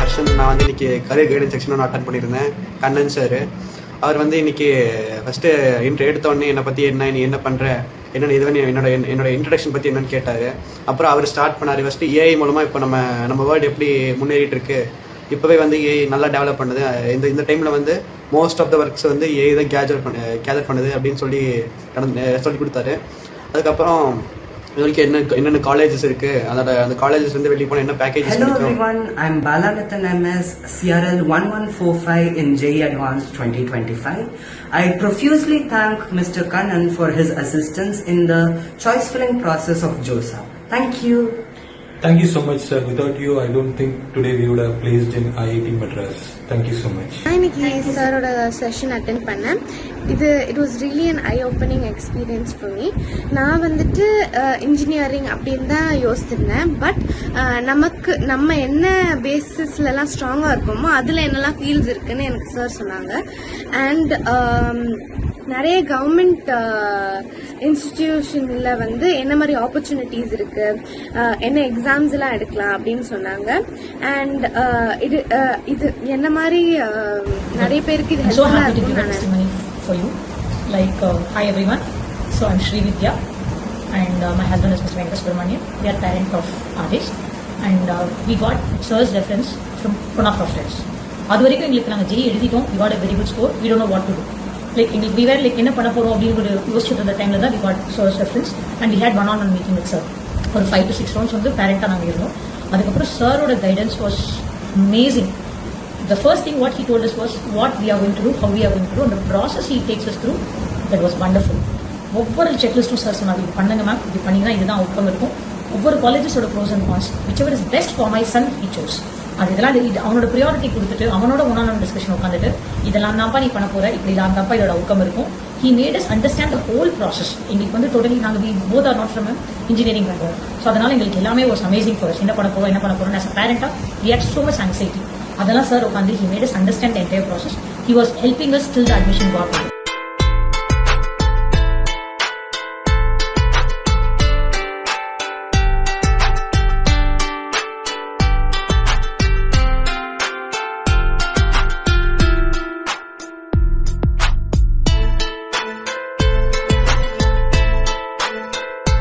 Section நான் வந்து இன்னைக்கு கரியர் கைடன்ஸ் செக்ஷன் நான் அட்டன் பண்ணியிருந்தேன். கண்ணன் சார் அவர் வந்து இன்னைக்கு ஃபஸ்ட்டு எடுத்தோடனே என்னை பற்றி நீ என்ன பண்ணுற என்னென்ன இது வந்து என்னோட இன்ட்ரடக்ஷன் பற்றி என்னென்னு கேட்டார். அப்புறம் அவர் ஸ்டார்ட் பண்ணார். ஃபஸ்ட்டு ஏஐ மூலமாக இப்போ நம்ம வேர்ல்டு எப்படி முன்னேறிட்டு இருக்கு, இப்போவே வந்து ஏஐ நல்லா டெவலப் பண்ணுது, இந்த டைமில் வந்து மோஸ்ட் ஆஃப் த ஒர்க்ஸ் வந்து ஏஐ தான் கேதர் பண்ணுது அப்படின்னு சொல்லி கொடுத்தாரு. அதுக்கப்புறம் இதுவரைக்கும் என்னென்ன காலேஜஸ் இருக்கு, அதோட அந்த காலேஜஸ் வந்து வெளியே போனால் என்ன packages. Hello everyone, I'm Balanathan MS, CRL 1145 in JEE Advanced 2025. I profusely thank Mr. Kannan for his assistance in the choice filling process of JOSA. Thank you. Thank you so much, sir. Without you, I don't think today we would have placed in IIT Madras. Thank you so much. இன்னைக்கு சாரோட session attend பண்ணேன். It was really an I opening experience for me. நான் வந்துட்டு engineering அப்படின்னு தான் யோசிச்சிருந்தேன். But நம்ம என்ன பேசிஸ்லலாம் ஸ்ட்ராங்காக இருக்கோமோ அதில் என்னெல்லாம் ஃபீல்ட்ஸ் இருக்குன்னு எனக்கு சார் சொன்னாங்க. அண்ட் நிறைய கவர்மெண்ட் இன்ஸ்டிடியூஷன்ல வந்து என்ன மாதிரி ஆப்பர்ச்சுனிட்டிஸ் இருக்கு, என்ன எக்ஸாம்ஸ் எல்லாம் எடுக்கலாம் அப்படின்னு சொன்னாங்க. அண்ட் இது என்ன மாதிரி நிறைய பேருக்கு இது ஹெல்ப்ஃபுல்லா இருக்கும். For you, like hi everyone. So I'm Sri Vidya, and my husband is Mr. Venkat Subramanian. We are parent of Adish, and we got sir's reference from one of our friends. அது வரைக்கும் எங்களுக்கு நாங்கள் ஜெய் எழுதிட்டோம். We got a very good score. We don't know what to do. Like எங்களுக்கு we were like என்ன பண்ண போறோம் அப்படின்னு யோசிச்சுட்டு இருந்த டைம்ல தான் we got sir's reference, and we had one-on-one meeting with sir. ஒரு 5 to 6 rounds வந்து பேரண்டா நாங்கள் இருந்தோம். அதுக்கப்புறம் சரோட guidance was amazing. The first thing what he told us was what we are going to do, how we are going to do, and the process he takes us through, that was wonderful. ஒவ்வொரு செக்லிஸ்டும் sir சொன்னாங்க, இது பண்ணுங்க ma'am, இது பண்ணீங்கன்னா இதுதான் outcome இருக்கும். ஒவ்வொரு காலேஜஸோட pros and cons whichever is best for my son he chose. இதெல்லாம் அவனோட ப்ரியாரிட்டி கொடுத்துட்டு அவனோட ஒன்-ஆன்-ஒன் டிஸ்கஷன் உட்காந்துட்டு இதெல்லாம் தான்ப்பா நீ பண்ண போற, இப்படி எல்லாம் தான்ப்பா இதோட அவுட்கம் இருக்கும். He made us understand the whole process. எங்களுக்கு வந்து டோட்டலி நாங்கள் we both are not from engineering background. So அதனால எங்களுக்கு எல்லாமே was amazing for us. என்ன பண்ண போறோம் as a parent we had so much anxiety. அதெல்லாம் சார் உட்காந்து he made us understand the entire process. He was helping us till the admission got.